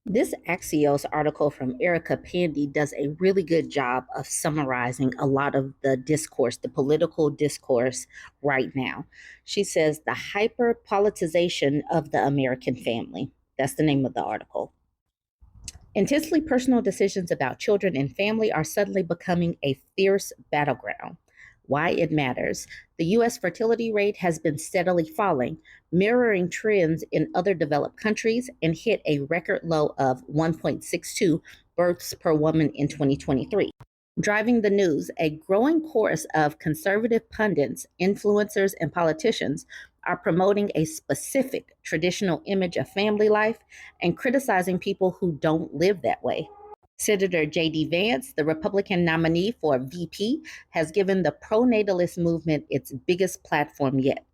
This Axios article from Erica Pandy does a really good job of summarizing a lot of the discourse, the political discourse right now. She says the hyper politicization of the American family. That's the name of the article. Intensely personal decisions about children and family are suddenly becoming a fierce battleground. Why it matters. The U.S. fertility rate has been steadily falling, mirroring trends in other developed countries, and hit a record low of 1.62 births per woman in 2023. Driving the news, a growing chorus of conservative pundits, influencers, and politicians are promoting a specific traditional image of family life and criticizing people who don't live that way. Senator J.D. Vance, the Republican nominee for VP, has given the pro-natalist movement its biggest platform yet.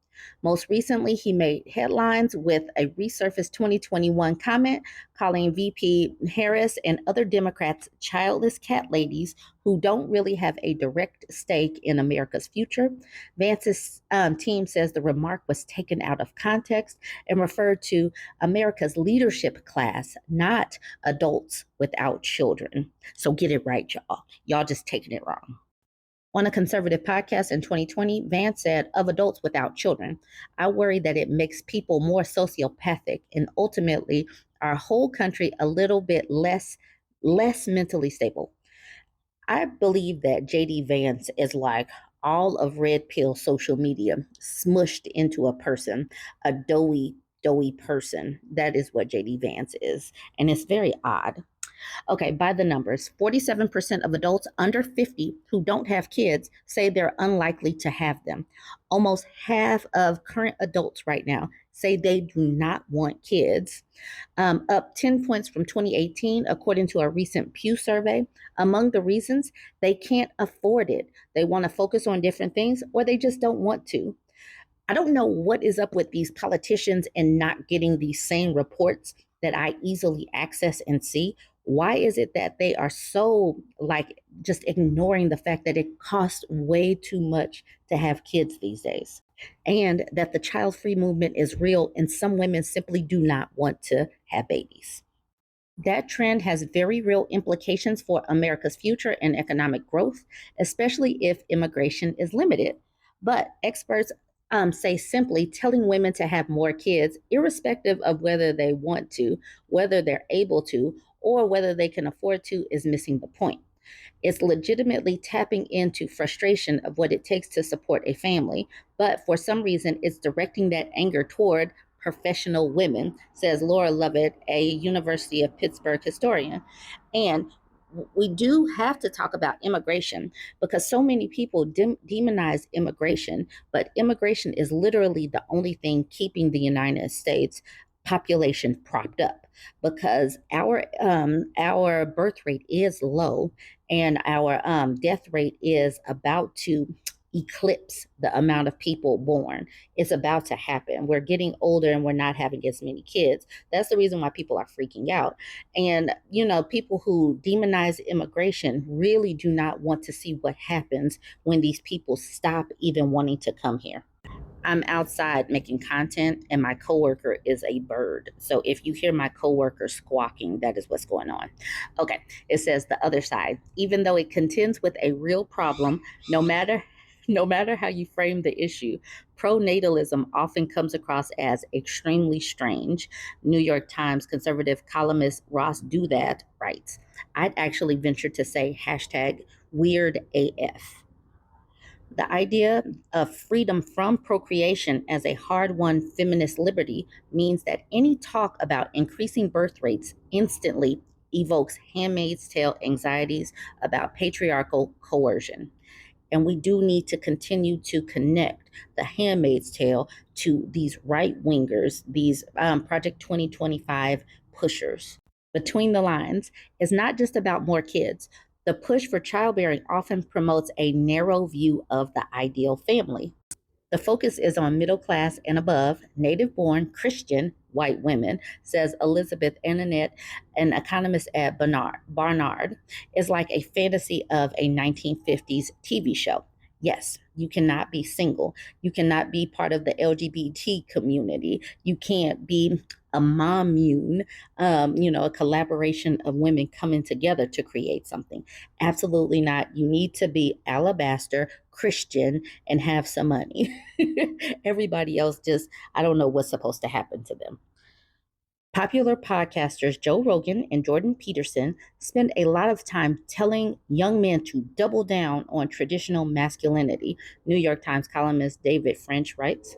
Most recently, he made headlines with a resurfaced 2021 comment calling VP Harris and other Democrats childless cat ladies who don't really have a direct stake in America's future. Vance's team says the remark was taken out of context and referred to America's leadership class, not adults without children. So get it right, y'all. Y'all just taking it wrong. On a conservative podcast in 2020, Vance said, of adults without children, I worry that it makes people more sociopathic and ultimately our whole country a little bit less mentally stable. I believe that JD Vance is like all of red pill social media smushed into a person, a doughy person. That is what JD Vance is. And it's very odd. Okay, by the numbers, 47% of adults under 50 who don't have kids say they're unlikely to have them. Almost half of current adults right now say they do not want kids, up 10 points from 2018, according to a recent Pew survey. Among the reasons, they can't afford it. They want to focus on different things, or they just don't want to. I don't know what is up with these politicians and not getting these same reports that I easily access and see. Why is it that they are so like just ignoring the fact that it costs way too much to have kids these days? And that the child free movement is real and some women simply do not want to have babies. That trend has very real implications for America's future and economic growth, especially if immigration is limited. But experts say simply telling women to have more kids, irrespective of whether they want to, whether they're able to, or whether they can afford to, is missing the point. It's legitimately tapping into frustration of what it takes to support a family, but for some reason, it's directing that anger toward professional women, says Laura Lovett, a University of Pittsburgh historian. And we do have to talk about immigration because so many people demonize immigration, but immigration is literally the only thing keeping the United States population propped up because our birth rate is low and our death rate is about to eclipse the amount of people born. It's about to happen. We're getting older and we're not having as many kids. That's the reason why people are freaking out. And, you know, people who demonize immigration really do not want to see what happens when these people stop even wanting to come here. I'm outside making content and my coworker is a bird. So if you hear my coworker squawking, that is what's going on. Okay, it says the other side. Even though it contends with a real problem, no matter how you frame the issue, pronatalism often comes across as extremely strange. New York Times conservative columnist Ross Douthat writes, I'd actually venture to say hashtag weird AF. The idea of freedom from procreation as a hard won feminist liberty means that any talk about increasing birth rates instantly evokes Handmaid's Tale anxieties about patriarchal coercion. And we do need to continue to connect the Handmaid's Tale to these right wingers, these Project 2025 pushers. Between the lines is not just about more kids. The push for childbearing often promotes a narrow view of the ideal family. The focus is on middle class and above, native born Christian white women, says Elizabeth Annette, an economist at Barnard. Is like a fantasy of a 1950s TV show. Yes, you cannot be single. You cannot be part of the LGBT community. You can't be a mommune, a collaboration of women coming together to create something. Absolutely not. You need to be alabaster, Christian, and have some money. Everybody else just, I don't know what's supposed to happen to them. Popular podcasters Joe Rogan and Jordan Peterson spend a lot of time telling young men to double down on traditional masculinity. New York Times columnist David French writes,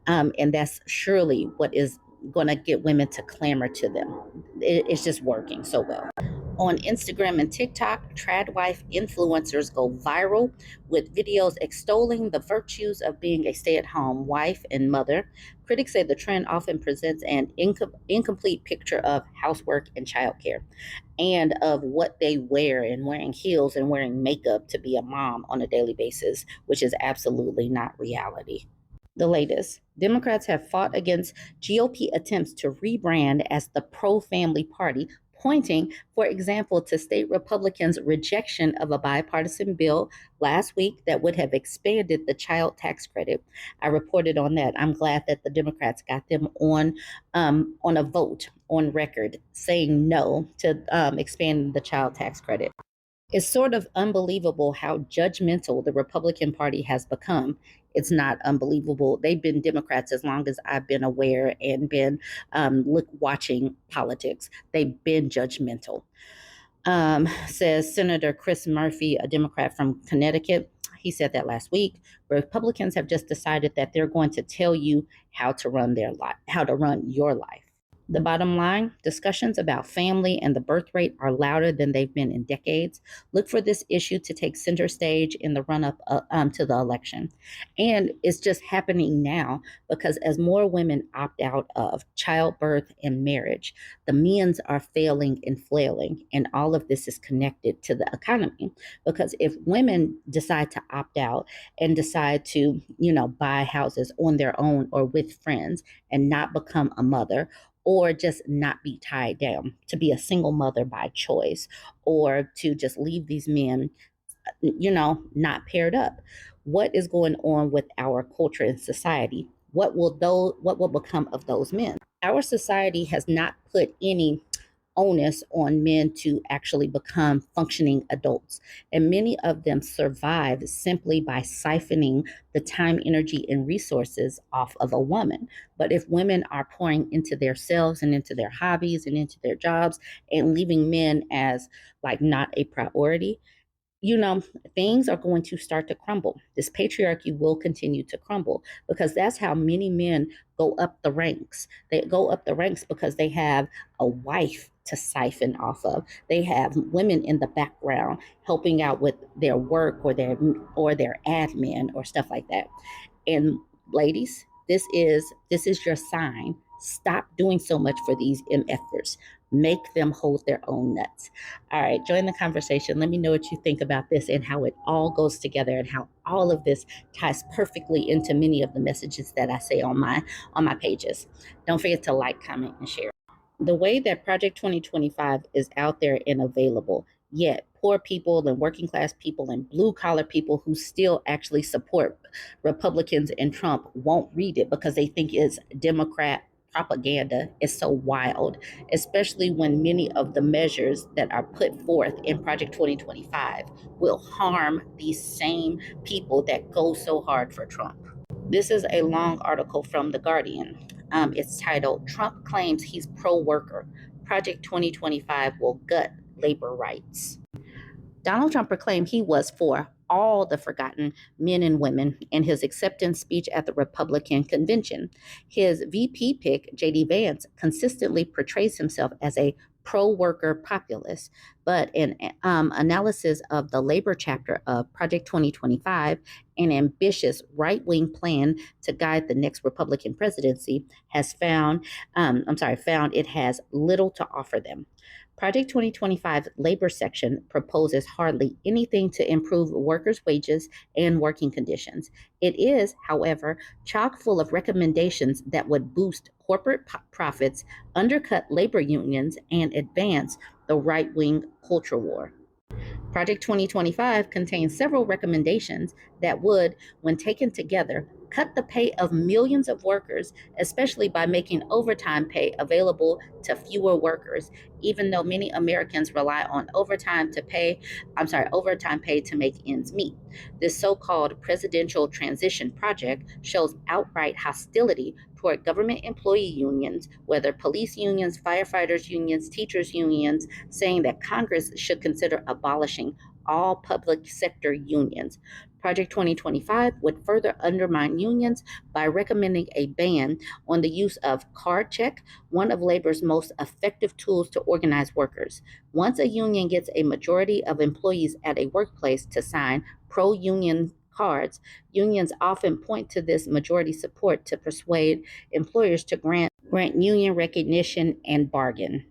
and that's surely what is going to get women to clamor to them. It's just working so well. On Instagram and TikTok, trad wife influencers go viral with videos extolling the virtues of being a stay at home wife and mother. Critics say the trend often presents an incomplete picture of housework and childcare and of what they wear and wearing heels and wearing makeup to be a mom on a daily basis, which is absolutely not reality. The latest Democrats have fought against GOP attempts to rebrand as the pro family party, pointing, for example, to state Republicans' rejection of a bipartisan bill last week that would have expanded the child tax credit. I reported on that. I'm glad that the Democrats got them on a vote on record saying no to expanding the child tax credit. It's sort of unbelievable how judgmental the Republican Party has become. It's not unbelievable. They've been Democrats as long as I've been aware and been watching politics. They've been judgmental. Says Senator Chris Murphy, a Democrat from Connecticut. He said that last week. Republicans have just decided that they're going to tell you how to run their life, how to run your life. The bottom line, discussions about family and the birth rate are louder than they've been in decades. Look for this issue to take center stage in the run up to the election. And it's just happening now because as more women opt out of childbirth and marriage, the men's are failing and flailing. And all of this is connected to the economy. Because if women decide to opt out and decide to, buy houses on their own or with friends and not become a mother, or just not be tied down, to be a single mother by choice, or to just leave these men, not paired up. What is going on with our culture and society? What will become of those men? Our society has not put any onus on men to actually become functioning adults. And many of them survive simply by siphoning the time, energy, and resources off of a woman. But if women are pouring into themselves and into their hobbies and into their jobs and leaving men as like not a priority, you know, things are going to start to crumble. This patriarchy will continue to crumble because that's how many men go up the ranks. They go up the ranks because they have a wife to siphon off of. They have women in the background helping out with their work or their admin or stuff like that. And ladies, this is your sign. Stop doing so much for these MFers. Make them hold their own nuts. All right, join the conversation. Let me know what you think about this and how it all goes together and how all of this ties perfectly into many of the messages that I say on my pages. Don't forget to like, comment, and share. The way that Project 2025 is out there and available, yet poor people and working class people and blue collar people who still actually support Republicans and Trump won't read it because they think it's Democrat propaganda is so wild, especially when many of the measures that are put forth in Project 2025 will harm these same people that go so hard for Trump. This is a long article from The Guardian. It's titled Trump Claims He's Pro Worker. Project 2025 Will Gut Labor Rights. Donald Trump proclaimed he was for all the forgotten men and women in his acceptance speech at the Republican convention. His VP pick, J.D. Vance, consistently portrays himself as a pro-worker populist, but an analysis of the labor chapter of Project 2025, an ambitious right-wing plan to guide the next Republican presidency, has found it has little to offer them. Project 2025 labor section proposes hardly anything to improve workers' wages and working conditions. It is, however, chock full of recommendations that would boost corporate profits, undercut labor unions, and advance the right-wing culture war. Project 2025 contains several recommendations that would, when taken together, cut the pay of millions of workers, especially by making overtime pay available to fewer workers, even though many Americans rely on overtime pay to make ends meet. This so-called presidential transition project shows outright hostility toward government employee unions, whether police unions, firefighters unions, teachers unions, saying that Congress should consider abolishing all public sector unions. Project 2025 would further undermine unions by recommending a ban on the use of card check, one of labor's most effective tools to organize workers. Once a union gets a majority of employees at a workplace to sign pro union cards, unions often point to this majority support to persuade employers to grant union recognition and bargain.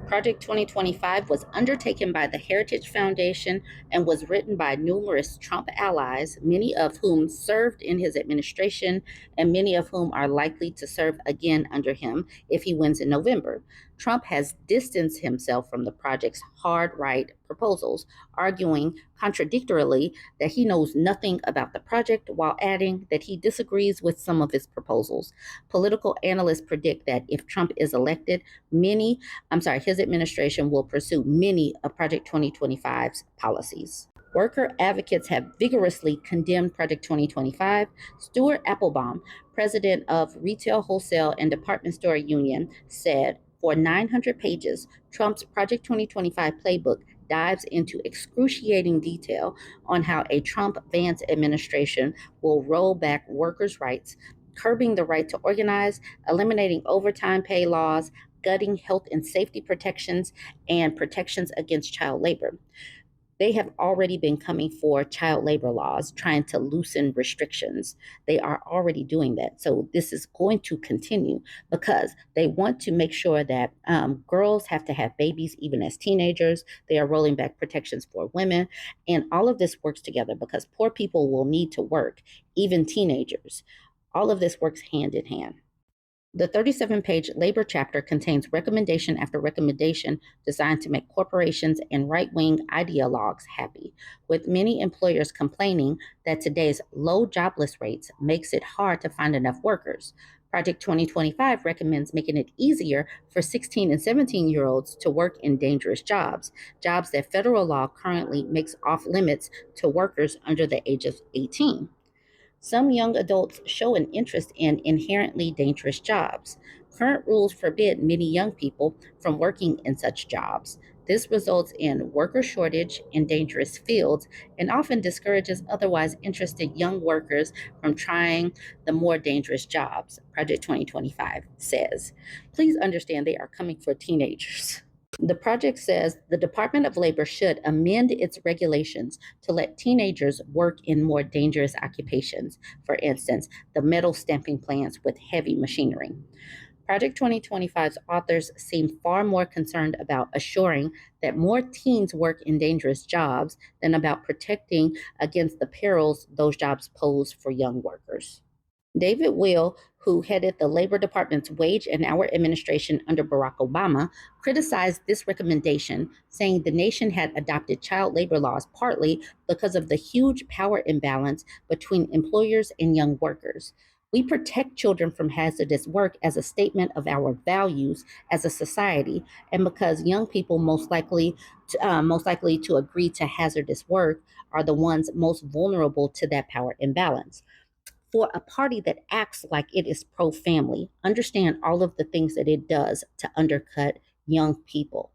Project 2025 was undertaken by the Heritage Foundation and was written by numerous Trump allies, many of whom served in his administration and many of whom are likely to serve again under him if he wins in November. Trump has distanced himself from the project's hard right proposals, arguing contradictorily that he knows nothing about the project while adding that he disagrees with some of its proposals. Political analysts predict that if Trump is elected, his administration will pursue many of Project 2025's policies. Worker advocates have vigorously condemned Project 2025. Stuart Applebaum, president of Retail, Wholesale, and Department Store Union, said, for 900 pages, Trump's Project 2025 playbook dives into excruciating detail on how a Trump-Vance administration will roll back workers' rights, curbing the right to organize, eliminating overtime pay laws, gutting health and safety protections, and protections against child labor. They have already been coming for child labor laws, trying to loosen restrictions. They are already doing that. So this is going to continue because they want to make sure that girls have to have babies even as teenagers. They are rolling back protections for women. And all of this works together because poor people will need to work, even teenagers. All of this works hand in hand. The 37-page labor chapter contains recommendation after recommendation designed to make corporations and right-wing ideologues happy, with many employers complaining that today's low jobless rates makes it hard to find enough workers. Project 2025 recommends making it easier for 16 and 17-year-olds to work in dangerous jobs, jobs that federal law currently makes off limits to workers under the age of 18. Some young adults show an interest in inherently dangerous jobs. Current rules forbid many young people from working in such jobs. This results in worker shortage in dangerous fields and often discourages otherwise interested young workers from trying the more dangerous jobs, Project 2025 says. Please understand they are coming for teenagers. The project says the Department of Labor should amend its regulations to let teenagers work in more dangerous occupations, for instance, the metal stamping plants with heavy machinery. Project 2025's authors seem far more concerned about assuring that more teens work in dangerous jobs than about protecting against the perils those jobs pose for young workers. David Will, who headed the Labor Department's Wage and Hour Administration under Barack Obama, criticized this recommendation, saying the nation had adopted child labor laws partly because of the huge power imbalance between employers and young workers. We protect children from hazardous work as a statement of our values as a society, and because young people most likely to agree to hazardous work are the ones most vulnerable to that power imbalance. For a party that acts like it is pro family, understand all of the things that it does to undercut young people.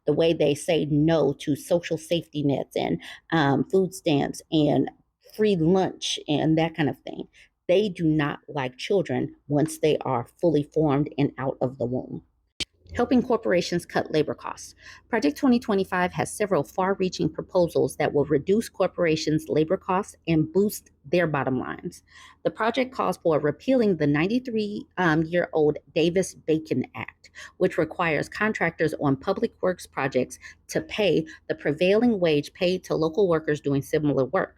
The way they say no to social safety nets and food stamps and free lunch and that kind of thing. They do not like children once they are fully formed and out of the womb. Helping corporations cut labor costs. Project 2025 has several far reaching proposals that will reduce corporations' labor costs and boost their bottom lines. The project calls for repealing the 93-year-old Davis Bacon Act, which requires contractors on public works projects to pay the prevailing wage paid to local workers doing similar work.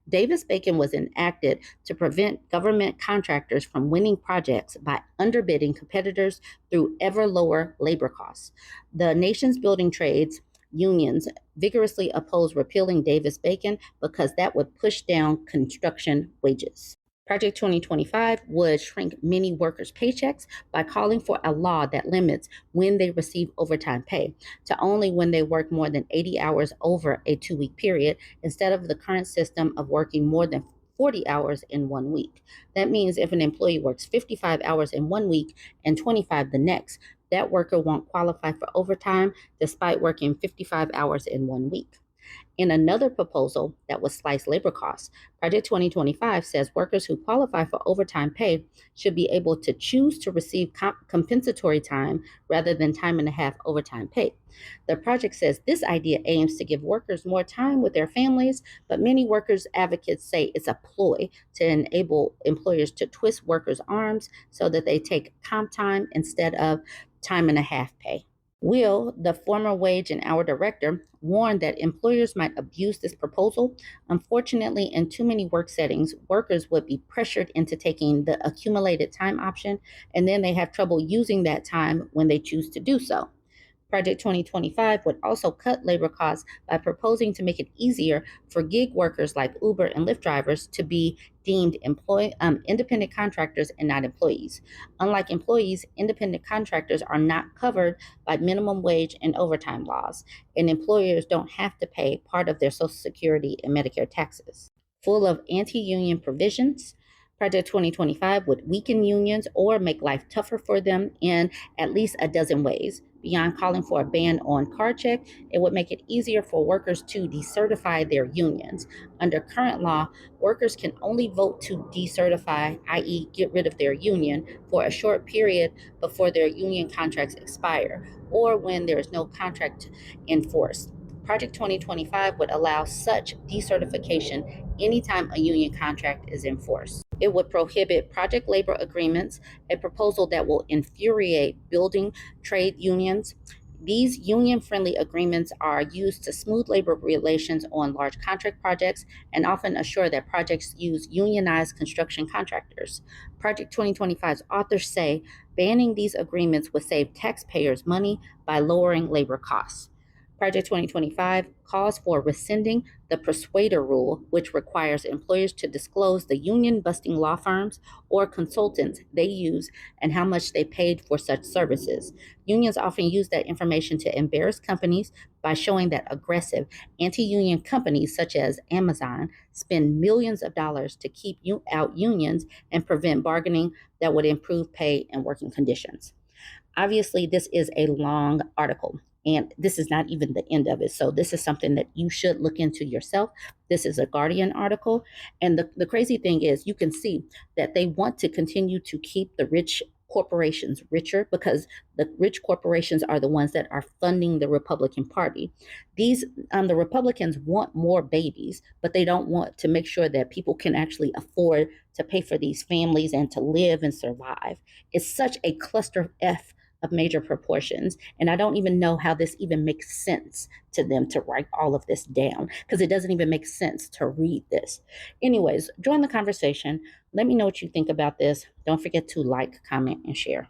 Davis-Bacon was enacted to prevent government contractors from winning projects by underbidding competitors through ever lower labor costs. The nation's building trades unions vigorously oppose repealing Davis-Bacon because that would push down construction wages. Project 2025 would shrink many workers' paychecks by calling for a law that limits when they receive overtime pay to only when they work more than 80 hours over a 2 week period instead of the current system of working more than 40 hours in 1 week. That means if an employee works 55 hours in 1 week and 25 the next, that worker won't qualify for overtime despite working 55 hours in 1 week. In another proposal that would slice labor costs, Project 2025 says workers who qualify for overtime pay should be able to choose to receive compensatory time rather than time and a half overtime pay. The project says this idea aims to give workers more time with their families, but many workers' advocates say it's a ploy to enable employers to twist workers' arms so that they take comp time instead of time and a half pay. Will, the former wage and hour director, warned that employers might abuse this proposal. Unfortunately, in too many work settings, workers would be pressured into taking the accumulated time option, and then they have trouble using that time when they choose to do so. Project 2025 would also cut labor costs by proposing to make it easier for gig workers like Uber and Lyft drivers to be deemed independent contractors and not employees. Unlike employees, independent contractors are not covered by minimum wage and overtime laws, and employers don't have to pay part of their Social Security and Medicare taxes. Full of anti union provisions, Project 2025 would weaken unions or make life tougher for them in at least a dozen ways. Beyond calling for a ban on card check, it would make it easier for workers to decertify their unions. Under current law, workers can only vote to decertify, i.e., get rid of their union, for a short period before their union contracts expire or when there is no contract in force. Project 2025 would allow such decertification anytime a union contract is in force. It would prohibit project labor agreements, a proposal that will infuriate building trade unions. These union friendly agreements are used to smooth labor relations on large contract projects and often assure that projects use unionized construction contractors. Project 2025's authors say banning these agreements would save taxpayers money by lowering labor costs. Project 2025 calls for rescinding the persuader rule, which requires employers to disclose the union busting law firms or consultants they use and how much they paid for such services. Unions often use that information to embarrass companies by showing that aggressive anti union companies such as Amazon spend millions of dollars to keep out unions and prevent bargaining that would improve pay and working conditions. Obviously, this is a long article, and this is not even the end of it. So, this is something that you should look into yourself. This is a Guardian article. And the crazy thing is, you can see that they want to continue to keep the rich corporations richer because the rich corporations are the ones that are funding the Republican Party. The Republicans want more babies, but they don't want to make sure that people can actually afford to pay for these families and to live and survive. It's such a cluster F of major proportions. And I don't even know how this even makes sense to them to write all of this down because it doesn't even make sense to read this. Anyways, join the conversation. Let me know what you think about this. Don't forget to like, comment, and share.